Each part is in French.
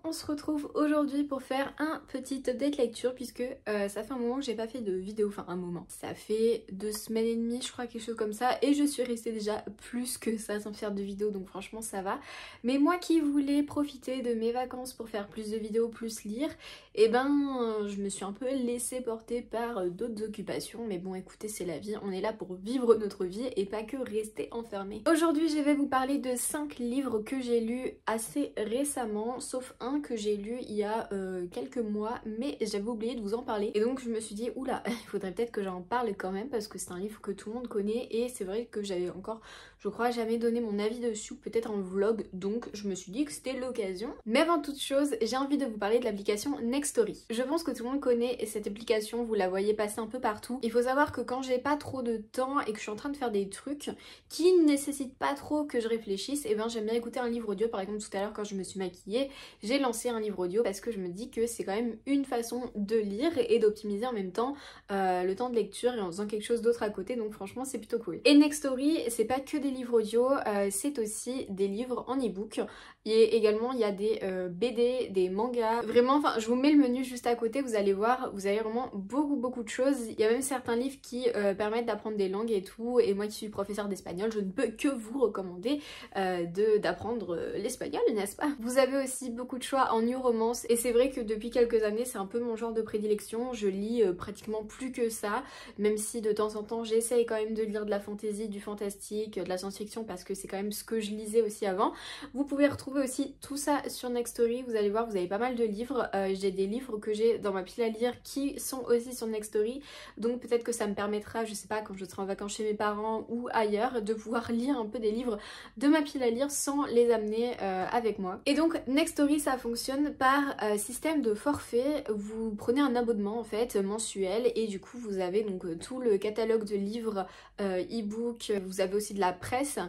On se retrouve aujourd'hui pour faire un petit update lecture puisque ça fait un moment que j'ai pas fait de vidéo, enfin un moment. Ça fait 2 semaines et demie je crois, quelque chose comme ça, et je suis restée déjà plus que ça sans faire de vidéo, donc franchement ça va. Mais moi qui voulais profiter de mes vacances pour faire plus de vidéos, plus lire, et ben je me suis un peu laissée porter par d'autres occupations, mais bon écoutez, c'est la vie, on est là pour vivre notre vie et pas que rester enfermé. Aujourd'hui je vais vous parler de 5 livres que j'ai lus assez récemment, sauf un que j'ai lu il y a quelques mois, mais j'avais oublié de vous en parler, et donc je me suis dit oula, il faudrait peut-être que j'en parle quand même parce que c'est un livre que tout le monde connaît, et c'est vrai que j'avais encore, je crois, jamais donné mon avis dessus, peut-être en vlog, donc je me suis dit que c'était l'occasion. Mais avant toute chose, j'ai envie de vous parler de l'application Nextory. Je pense que tout le monde connaît cette application, vous la voyez passer un peu partout. Il faut savoir que quand j'ai pas trop de temps et que je suis en train de faire des trucs qui ne nécessitent pas trop que je réfléchisse, et ben j'aime bien écouter un livre audio. Par exemple tout à l'heure quand je me suis maquillée, j'ai lancé un livre audio parce que je me dis que c'est quand même une façon de lire et d'optimiser en même temps le temps de lecture et en faisant quelque chose d'autre à côté, donc franchement c'est plutôt cool. Et Nextory, c'est pas que des livres audio, c'est aussi des livres en e-book, et également il y a des BD, des mangas, vraiment, enfin je vous mets le menu juste à côté, vous allez voir, vous avez vraiment beaucoup de choses. Il y a même certains livres qui permettent d'apprendre des langues et tout, et moi qui suis professeure d'espagnol, je ne peux que vous recommander d'apprendre l'espagnol, n'est-ce pas? Vous avez aussi beaucoup de choix en new romance, et c'est vrai que depuis quelques années c'est un peu mon genre de prédilection, je lis pratiquement plus que ça, même si de temps en temps j'essaye quand même de lire de la fantasy, du fantastique, de la science-fiction, parce que c'est quand même ce que je lisais aussi avant. Vous pouvez retrouver aussi tout ça sur Nextory, vous allez voir, vous avez pas mal de livres, j'ai des livres que j'ai dans ma pile à lire qui sont aussi sur Nextory, donc peut-être que ça me permettra, je sais pas, quand je serai en vacances chez mes parents ou ailleurs, de pouvoir lire un peu des livres de ma pile à lire sans les amener avec moi. Et donc Nextory, ça fonctionne par système de forfait. Vous prenez un abonnement en fait mensuel, et du coup vous avez donc tout le catalogue de livres e-book, vous avez aussi de la presse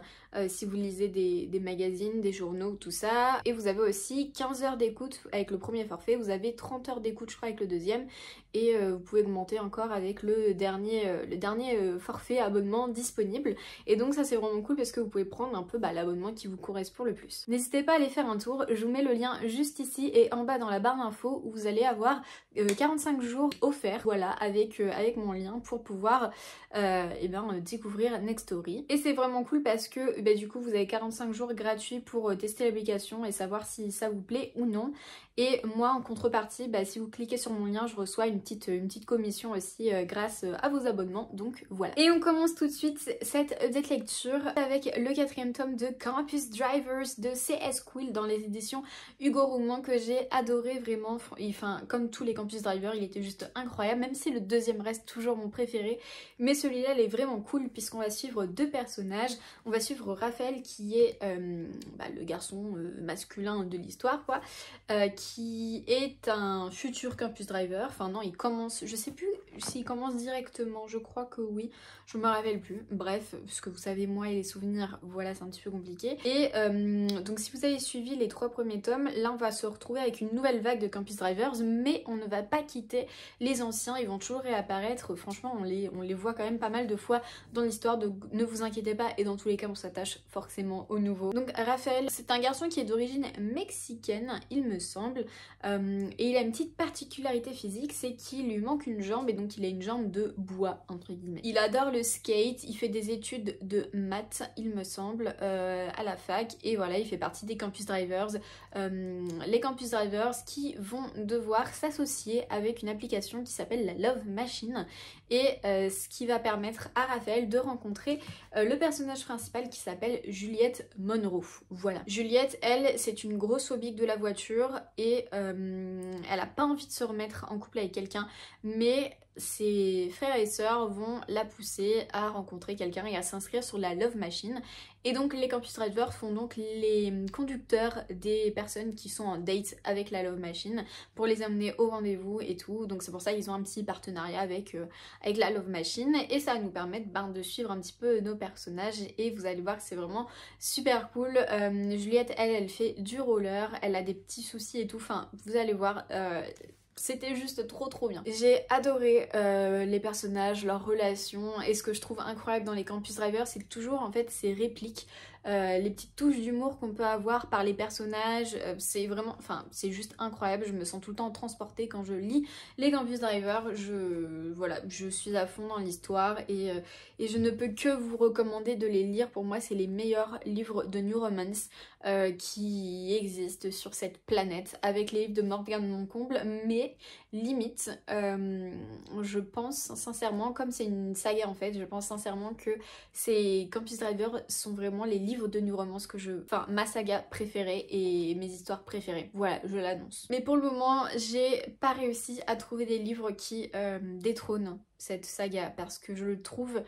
si vous lisez des magazines, des journaux, tout ça, et vous avez aussi 15 heures d'écoute avec le premier forfait, vous avez 30 heures d'écoute je crois avec le deuxième, et vous pouvez augmenter encore avec le dernier forfait abonnement disponible. Et donc ça c'est vraiment cool parce que vous pouvez prendre un peu l'abonnement qui vous correspond le plus. N'hésitez pas à aller faire un tour, je vous mets le lien juste ici et en bas dans la barre d'infos, où vous allez avoir 45 jours offerts, voilà, avec mon lien pour pouvoir découvrir Nextory. Et c'est vraiment cool parce que du coup vous avez 45 jours gratuits pour tester l'application et savoir si ça vous plaît ou non. Et moi en contrepartie, si vous cliquez sur mon lien, je reçois une petite commission aussi grâce à vos abonnements, donc voilà. Et on commence tout de suite cette update lecture avec le 4e tome de Campus Drivers de C.S. Quill dans les éditions Hugo Roman, que j'ai adoré vraiment. Enfin, comme tous les Campus Drivers, il était juste incroyable, même si le deuxième reste toujours mon préféré, mais celui-là il est vraiment cool puisqu'on va suivre 2 personnages. On va suivre Raphaël qui est le garçon masculin de l'histoire quoi, qui est un futur Campus Driver. Enfin non, il commence, je sais plus s'il commence directement, je crois que oui, je me rappelle plus. Bref, parce que vous savez moi et les souvenirs, voilà, c'est un petit peu compliqué. Et donc si vous avez suivi les 3 premiers tomes, là on va se retrouver avec une nouvelle vague de Campus Drivers, mais on ne va pas quitter les anciens, ils vont toujours réapparaître. Franchement on les voit quand même pas mal de fois dans l'histoire, donc ne vous inquiétez pas, et dans tous les cas on s'attache forcément au nouveau. Donc Raphaël, c'est un garçon qui est d'origine mexicaine il me semble, et il a une petite particularité physique, c'est qu'il lui manque une jambe, et donc il a une jambe de bois entre guillemets. Il adore le skate, il fait des études de maths il me semble à la fac, et voilà, il fait partie des Campus Drivers, les Campus Drivers qui vont devoir s'associer avec une application qui s'appelle la Love Machine, et ce qui va permettre à Raphaël de rencontrer le personnage principal qui s'appelle Juliette Monroe. Voilà, Juliette, elle, c'est une grosse phobique de la voiture, et elle a pas envie de se remettre en couple avec quelqu'un, mais ses frères et sœurs vont la pousser à rencontrer quelqu'un et à s'inscrire sur la Love Machine. Et donc les Campus Drivers font donc les conducteurs des personnes qui sont en date avec la Love Machine pour les amener au rendez-vous et tout. Donc c'est pour ça qu'ils ont un petit partenariat avec la Love Machine, et ça va nous permettre de suivre un petit peu nos personnages, et vous allez voir que c'est vraiment super cool. Juliette, elle fait du roller, elle a des petits soucis et tout, enfin vous allez voir, c'était juste trop bien. J'ai adoré les personnages, leurs relations, et ce que je trouve incroyable dans les Campus Drivers, c'est que toujours en fait ces répliques les petites touches d'humour qu'on peut avoir par les personnages, c'est vraiment, enfin c'est juste incroyable, je me sens tout le temps transportée quand je lis les Campus Driver, voilà, je suis à fond dans l'histoire et je ne peux que vous recommander de les lire. Pour moi c'est les meilleurs livres de New Romance qui existent sur cette planète, avec les livres de Morgane Moncomble, mais limite, je pense sincèrement, comme c'est une saga en fait, je pense sincèrement que ces Campus Driver sont vraiment les livres de New Romance enfin ma saga préférée et mes histoires préférées. Voilà, je l'annonce. Mais pour le moment, j'ai pas réussi à trouver des livres qui détrônent cette saga parce que je le trouve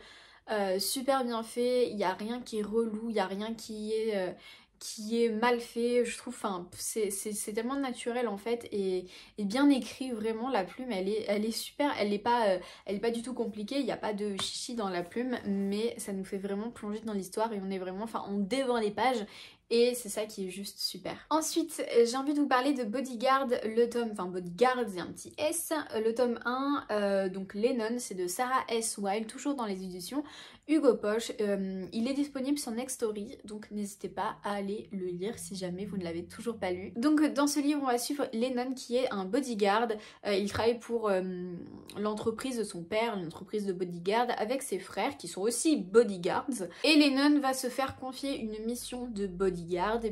super bien fait, il n'y a rien qui est relou, il n'y a rien qui est mal fait, je trouve, enfin c'est tellement naturel en fait et bien écrit, vraiment. La plume elle est super, elle est pas du tout compliquée, il n'y a pas de chichi dans la plume, mais ça nous fait vraiment plonger dans l'histoire et on est vraiment, enfin on dévore les pages. Et c'est ça qui est juste super. Ensuite, j'ai envie de vous parler de Bodyguard, le tome, enfin Bodyguard, c'est un petit S, le tome 1, donc Lennon, c'est de Sarah S. Wild, toujours dans les éditions Hugo Poche. Il est disponible sur Nextory, donc n'hésitez pas à aller le lire si jamais vous ne l'avez toujours pas lu. Donc dans ce livre, on va suivre Lennon qui est un bodyguard. Il travaille pour l'entreprise de son père, l'entreprise de bodyguard, avec ses frères qui sont aussi bodyguards. Et Lennon va se faire confier une mission de bodyguard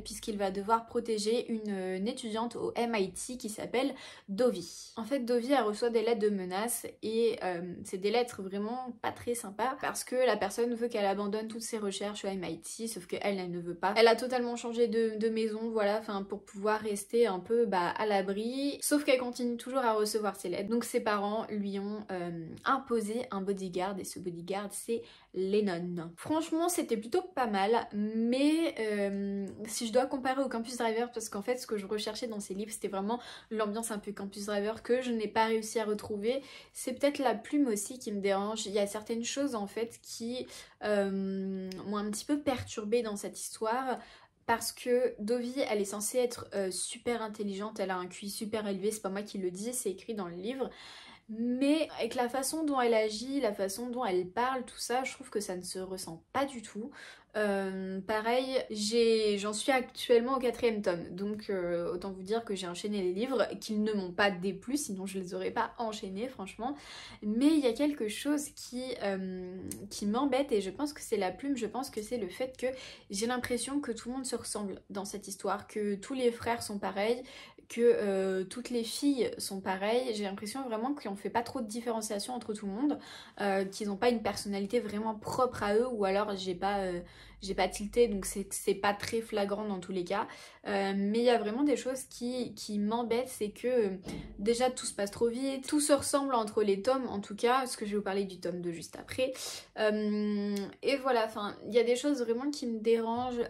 puisqu'il va devoir protéger une étudiante au MIT qui s'appelle Dovie. En fait, Dovie, elle reçoit des lettres de menaces et c'est des lettres vraiment pas très sympas parce que la personne veut qu'elle abandonne toutes ses recherches au MIT, sauf qu'elle ne veut pas. Elle a totalement changé de maison, voilà, enfin pour pouvoir rester un peu à l'abri, sauf qu'elle continue toujours à recevoir ses lettres. Donc ses parents lui ont imposé un bodyguard et ce bodyguard c'est Lennon. Franchement c'était plutôt pas mal, mais si je dois comparer au Campus Driver, parce qu'en fait ce que je recherchais dans ces livres c'était vraiment l'ambiance un peu Campus Driver que je n'ai pas réussi à retrouver, c'est peut-être la plume aussi qui me dérange. Il y a certaines choses en fait qui m'ont un petit peu perturbée dans cette histoire. Parce que Dovie, elle est censée être super intelligente, elle a un QI super élevé, c'est pas moi qui le dis, c'est écrit dans le livre. Mais avec la façon dont elle agit, la façon dont elle parle, tout ça, je trouve que ça ne se ressent pas du tout. Pareil, j'en suis actuellement au 4e tome, donc autant vous dire que j'ai enchaîné les livres, qu'ils ne m'ont pas déplu, sinon je les aurais pas enchaînés franchement. Mais il y a quelque chose qui m'embête et je pense que c'est la plume, je pense que c'est le fait que j'ai l'impression que tout le monde se ressemble dans cette histoire, que tous les frères sont pareils, que toutes les filles sont pareilles. J'ai l'impression vraiment qu'on fait pas trop de différenciation entre tout le monde, qu'ils n'ont pas une personnalité vraiment propre à eux, ou alors j'ai pas tilté, donc c'est pas très flagrant dans tous les cas. Mais il y a vraiment des choses qui m'embêtent, c'est que déjà tout se passe trop vite, tout se ressemble entre les tomes en tout cas, parce que je vais vous parler du tome 2 juste après. Et voilà, enfin il y a des choses vraiment qui me dérangent,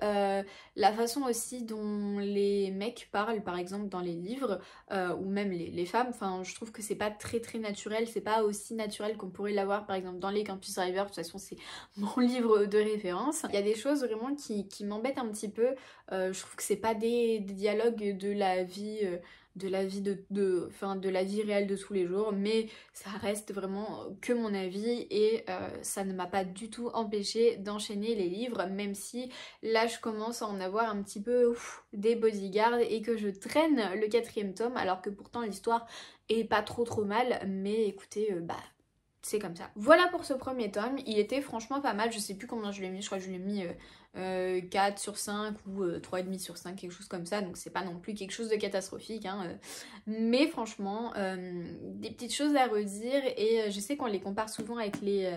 la façon aussi dont les mecs parlent par exemple dans les livres, ou même les femmes, enfin je trouve que c'est pas très naturel, c'est pas aussi naturel qu'on pourrait l'avoir par exemple dans les Campus Driver, de toute façon c'est mon livre de référence. Il y a des choses vraiment qui m'embêtent un petit peu, je trouve que c'est pas des dialogues de la vie de la vie réelle de tous les jours, mais ça reste vraiment que mon avis et ça ne m'a pas du tout empêché d'enchaîner les livres, même si là je commence à en avoir un petit peu des bodyguards et que je traîne le 4e tome, alors que pourtant l'histoire est pas trop mal, mais écoutez, c'est comme ça. Voilà pour ce premier tome, il était franchement pas mal, je sais plus combien je l'ai mis, je crois que je l'ai mis 4 sur 5 ou 3,5 sur 5, quelque chose comme ça, donc c'est pas non plus quelque chose de catastrophique, hein, mais franchement, des petites choses à redire, et je sais qu'on les compare souvent avec les...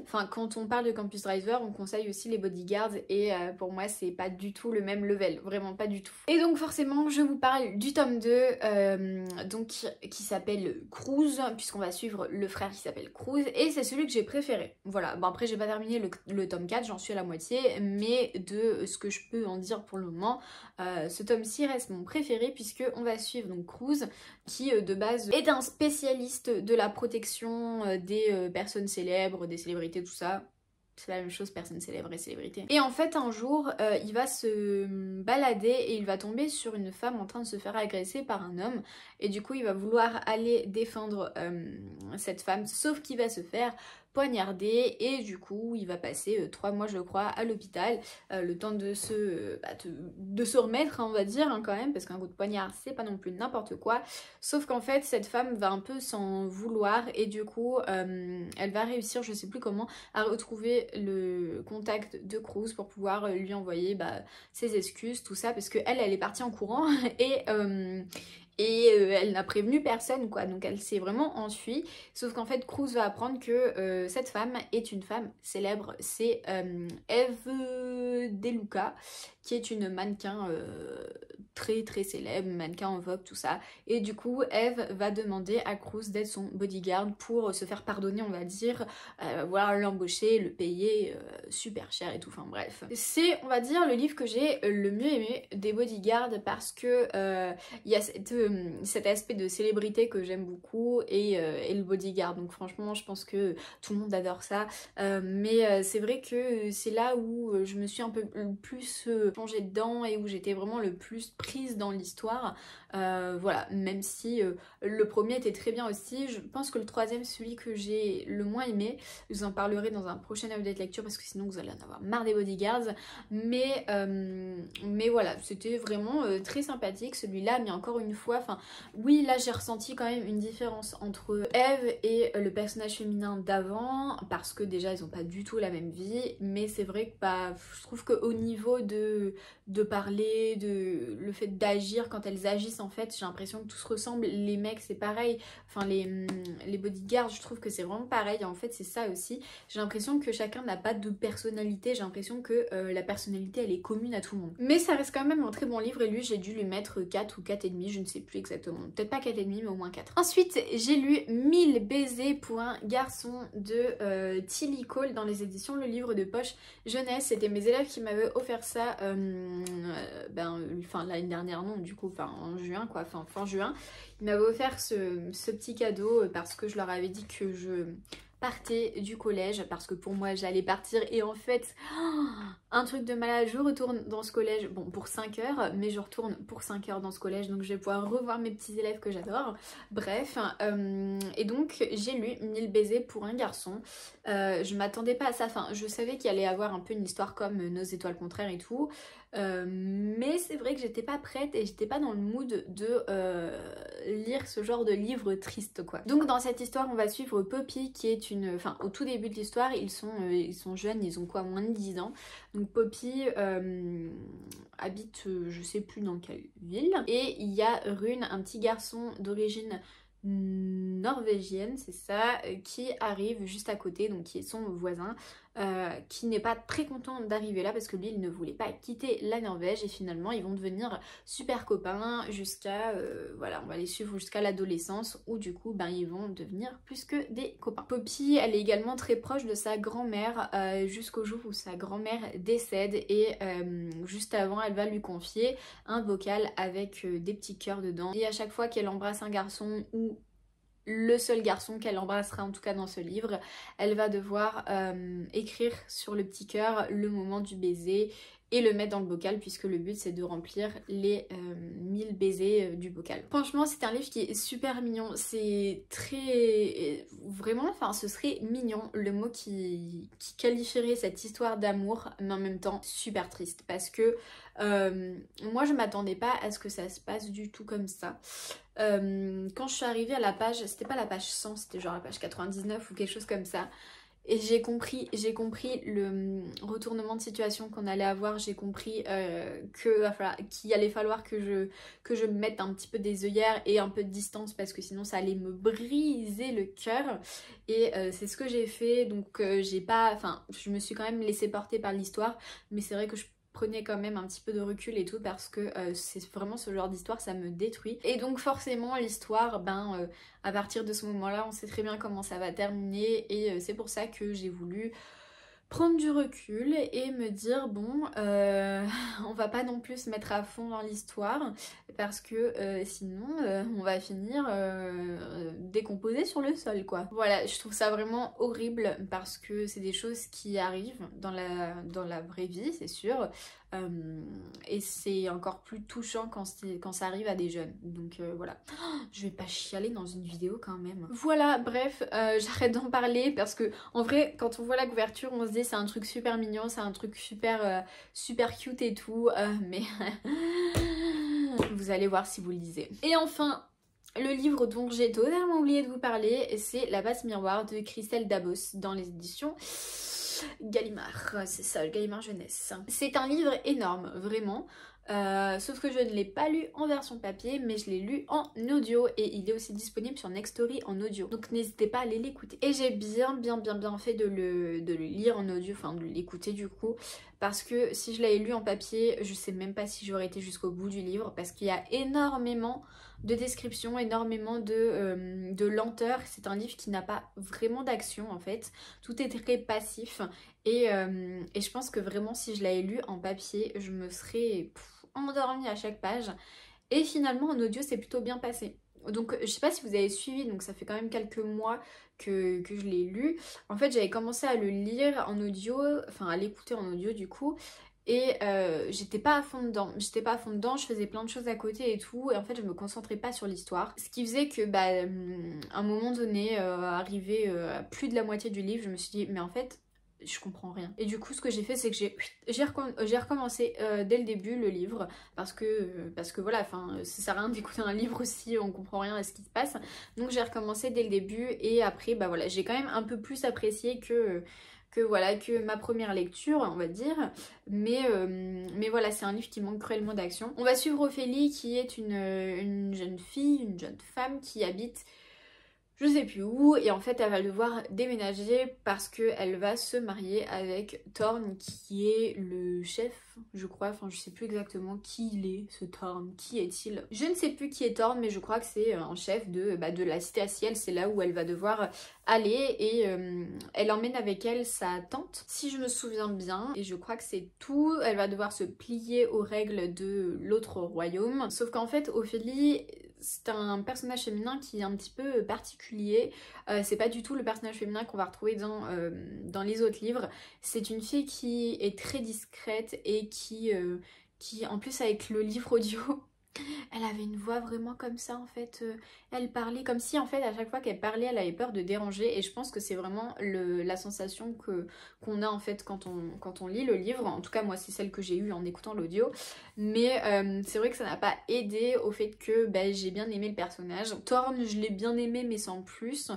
Enfin, quand on parle de Campus Driver, on conseille aussi les bodyguards, et pour moi c'est pas du tout le même level, vraiment pas du tout. Et donc forcément, je vous parle du tome 2, donc qui s'appelle Cruz, puisqu'on va suivre le frère qui s'appelle Cruz, et c'est celui que j'ai préféré. Voilà, bon après j'ai pas terminé le tome 4, j'en suis à la moitié, mais de ce que je peux en dire pour le moment, ce tome-ci reste mon préféré, puisque on va suivre donc Cruz, qui de base est un spécialiste de la protection des personnes célèbres, des célébrités, tout ça. C'est la même chose, personne célèbre et célébrité. Et en fait, un jour, il va se balader et il va tomber sur une femme en train de se faire agresser par un homme. Et du coup, il va vouloir aller défendre cette femme, sauf qu'il va se faire poignardé et du coup il va passer 3 mois je crois à l'hôpital, le temps de se remettre hein, on va dire hein, quand même, parce qu'un coup de poignard c'est pas non plus n'importe quoi, sauf qu'en fait cette femme va un peu s'en vouloir et du coup elle va réussir, je sais plus comment, à retrouver le contact de Cruz pour pouvoir lui envoyer ses excuses, tout ça, parce que elle est partie en courant et elle n'a prévenu personne quoi, donc elle s'est vraiment enfuie, sauf qu'en fait Cruz va apprendre que cette femme est une femme célèbre, c'est Eve DeLuca, qui est une mannequin très très célèbre, mannequin en Vogue, tout ça, et du coup Eve va demander à Cruz d'être son bodyguard pour se faire pardonner on va dire, voilà, l'embaucher, le payer super cher et tout, enfin bref. C'est on va dire le livre que j'ai le mieux aimé des bodyguards parce que il y a cet aspect de célébrité que j'aime beaucoup et le bodyguard, donc franchement je pense que tout le monde adore ça, mais c'est vrai que c'est là où je me suis un peu plus plongée dedans et où j'étais vraiment le plus prise dans l'histoire, voilà, même si le premier était très bien aussi, je pense que le troisième, celui que j'ai le moins aimé, je vous en parlerai dans un prochain update lecture parce que sinon vous allez en avoir marre des bodyguards, mais voilà, c'était vraiment très sympathique celui-là, mais encore une fois, enfin oui là j'ai ressenti quand même une différence entre Eve et le personnage féminin d'avant, parce que déjà ils ont pas du tout la même vie, mais c'est vrai que je trouve qu'au niveau de parler, le fait d'agir, quand elles agissent en fait, j'ai l'impression que tout se ressemble, les mecs c'est pareil, enfin les bodyguards je trouve que c'est vraiment pareil, en fait c'est ça aussi, j'ai l'impression que chacun n'a pas de personnalité, j'ai l'impression que la personnalité elle est commune à tout le monde. Mais ça reste quand même un très bon livre et lui j'ai dû lui mettre 4 ou 4,5, je ne sais plus exactement, peut-être pas 4,5 mais au moins 4. Ensuite j'ai lu 1000 baisers pour un garçon de Tilly Cole dans les éditions Le Livre de Poche Jeunesse, c'était mes élèves qui m'avaient offert ça l'année dernière non du coup, enfin en juin quoi, fin juin, ils m'avaient offert ce petit cadeau parce que je leur avais dit que je partais du collège, parce que pour moi j'allais partir et en fait un truc de malade, je retourne dans ce collège, bon pour 5 heures, mais je retourne pour 5 heures dans ce collège, donc je vais pouvoir revoir mes petits élèves que j'adore, bref, et donc j'ai lu 1000 baisers pour un garçon, je m'attendais pas à ça, enfin je savais qu'il allait avoir un peu une histoire comme Nos étoiles contraires et tout, mais c'est vrai que j'étais pas prête et j'étais pas dans le mood de lire ce genre de livre triste quoi. Donc dans cette histoire on va suivre Poppy qui est enfin au tout début de l'histoire ils sont jeunes, ils ont quoi, moins de 10 ans. Donc Poppy habite je sais plus dans quelle ville et il y a Rune, un petit garçon d'origine norvégienne, c'est ça, qui arrive juste à côté, donc qui est son voisin, qui n'est pas très content d'arriver là parce que lui il ne voulait pas quitter la Norvège et finalement ils vont devenir super copains jusqu'à voilà, on va les suivre jusqu'à l'adolescence où du coup ils vont devenir plus que des copains. Poppy elle est également très proche de sa grand-mère jusqu'au jour où sa grand-mère décède et juste avant elle va lui confier un bocal avec des petits cœurs dedans et à chaque fois qu'elle embrasse un garçon ou le seul garçon qu'elle embrassera en tout cas dans ce livre, elle va devoir écrire sur le petit cœur le moment du baiser et le mettre dans le bocal puisque le but c'est de remplir les 1000 baisers du bocal. Franchement c'est un livre qui est super mignon, c'est très... vraiment, enfin ce serait mignon, le mot qui qualifierait cette histoire d'amour, mais en même temps super triste parce que moi je m'attendais pas à ce que ça se passe du tout comme ça. Quand je suis arrivée à la page, c'était pas la page 100, c'était genre la page 99 ou quelque chose comme ça. Et j'ai compris le retournement de situation qu'on allait avoir, j'ai compris qu'il allait falloir que je me mette un petit peu des œillères et un peu de distance parce que sinon ça allait me briser le cœur. Et c'est ce que j'ai fait, donc je me suis quand même laissée porter par l'histoire, mais c'est vrai que je prenais quand même un petit peu de recul et tout parce que c'est vraiment ce genre d'histoire, ça me détruit. Et donc forcément l'histoire, à partir de ce moment-là, on sait très bien comment ça va terminer et c'est pour ça que j'ai voulu prendre du recul et me dire bon on va pas non plus se mettre à fond dans l'histoire parce que sinon on va finir décomposé sur le sol quoi. Voilà, je trouve ça vraiment horrible parce que c'est des choses qui arrivent dans la vraie vie, c'est sûr, et c'est encore plus touchant quand ça arrive à des jeunes. Donc voilà, je vais pas chialer dans une vidéo quand même. Voilà, bref, j'arrête d'en parler parce que en vrai quand on voit la couverture on se dit c'est un truc super mignon, c'est un truc super, super cute et tout, mais vous allez voir si vous le lisez. Et enfin, le livre dont j'ai totalement oublié de vous parler, c'est La Vase Miroir de Christelle Dabos dans les éditions Gallimard. C'est ça, Gallimard Jeunesse. C'est un livre énorme, vraiment. Sauf que je ne l'ai pas lu en version papier, mais je l'ai lu en audio et il est aussi disponible sur Nextory en audio. Donc n'hésitez pas à aller l'écouter. Et j'ai bien fait de le lire en audio, enfin de l'écouter du coup, parce que si je l'avais lu en papier, je sais même pas si j'aurais été jusqu'au bout du livre, parce qu'il y a énormément de descriptions, énormément de lenteur. C'est un livre qui n'a pas vraiment d'action en fait. Tout est très passif et je pense que vraiment si je l'avais lu en papier, je me serais endormie à chaque page. Et finalement en audio c'est plutôt bien passé. Donc je sais pas si vous avez suivi, donc ça fait quand même quelques mois que je l'ai lu. En fait j'avais commencé à le lire en audio, enfin à l'écouter en audio du coup. Et j'étais pas à fond dedans, je faisais plein de choses à côté et tout, et en fait je me concentrais pas sur l'histoire. Ce qui faisait que à un moment donné, arrivé à plus de la moitié du livre, je me suis dit mais en fait je comprends rien. Et du coup ce que j'ai fait c'est que j'ai recommencé dès le début le livre parce que voilà, enfin ça sert à rien d'écouter un livre si on comprend rien à ce qui se passe. Donc j'ai recommencé dès le début et après voilà, j'ai quand même un peu plus apprécié que ma première lecture on va dire, mais voilà, c'est un livre qui manque cruellement d'action. On va suivre Ophélie qui est une jeune fille, une jeune femme qui habite je sais plus où, et en fait elle va devoir déménager parce qu'elle va se marier avec Thorn qui est le chef, je crois, enfin je sais plus exactement qui il est ce Thorn, qui est-il? Je ne sais plus qui est Thorn, mais je crois que c'est un chef de la Cité à Ciel, c'est là où elle va devoir aller, et elle emmène avec elle sa tante, si je me souviens bien, et je crois que c'est tout. Elle va devoir se plier aux règles de l'autre royaume, sauf qu'en fait Ophélie c'est un personnage féminin qui est un petit peu particulier. C'est pas du tout le personnage féminin qu'on va retrouver dans les autres livres. C'est une fille qui est très discrète et qui en plus avec le livre audio, elle avait une voix vraiment comme ça en fait. Elle parlait comme si en fait à chaque fois qu'elle parlait elle avait peur de déranger, et je pense que c'est vraiment la sensation qu'on a en fait quand on lit le livre. En tout cas moi c'est celle que j'ai eue en écoutant l'audio, mais c'est vrai que ça n'a pas aidé au fait que j'ai bien aimé le personnage. Thorn je l'ai bien aimé mais sans plus.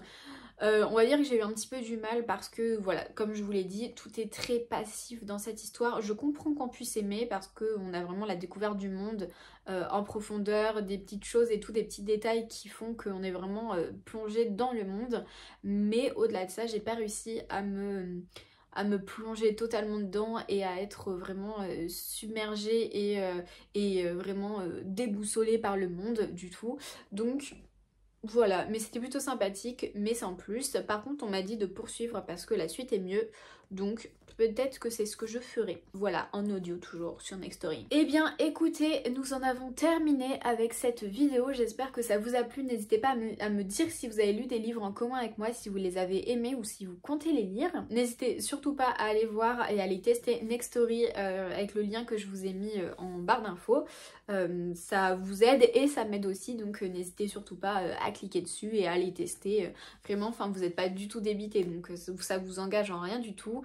On va dire que j'ai eu un petit peu du mal parce que voilà, comme je vous l'ai dit, tout est très passif dans cette histoire. Je comprends qu'on puisse aimer parce qu'on a vraiment la découverte du monde en profondeur, des petites choses et tout, des petits détails qui font qu'on est vraiment plongé dans le monde. Mais au-delà de ça, j'ai pas réussi à me plonger totalement dedans et à être vraiment submergée et vraiment déboussolée par le monde du tout. Donc voilà, mais c'était plutôt sympathique, mais sans plus. Par contre, on m'a dit de poursuivre parce que la suite est mieux, donc peut-être que c'est ce que je ferai. Voilà, en audio toujours sur Nextory. Eh bien, écoutez, nous en avons terminé avec cette vidéo. J'espère que ça vous a plu. N'hésitez pas à me dire si vous avez lu des livres en commun avec moi, si vous les avez aimés ou si vous comptez les lire. N'hésitez surtout pas à aller voir et à aller tester Nextory avec le lien que je vous ai mis en barre d'infos. Ça vous aide et ça m'aide aussi, donc n'hésitez surtout pas à cliquer dessus et à les tester. Vraiment, enfin vous n'êtes pas du tout débité, donc ça vous engage en rien du tout.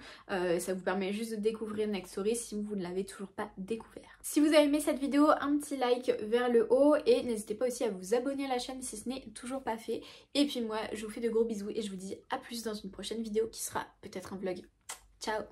Ça vous permet juste de découvrir Nextory si vous ne l'avez toujours pas découvert. Si vous avez aimé cette vidéo, un petit like vers le haut et n'hésitez pas aussi à vous abonner à la chaîne si ce n'est toujours pas fait. Et puis moi, je vous fais de gros bisous et je vous dis à plus dans une prochaine vidéo qui sera peut-être un vlog. Ciao!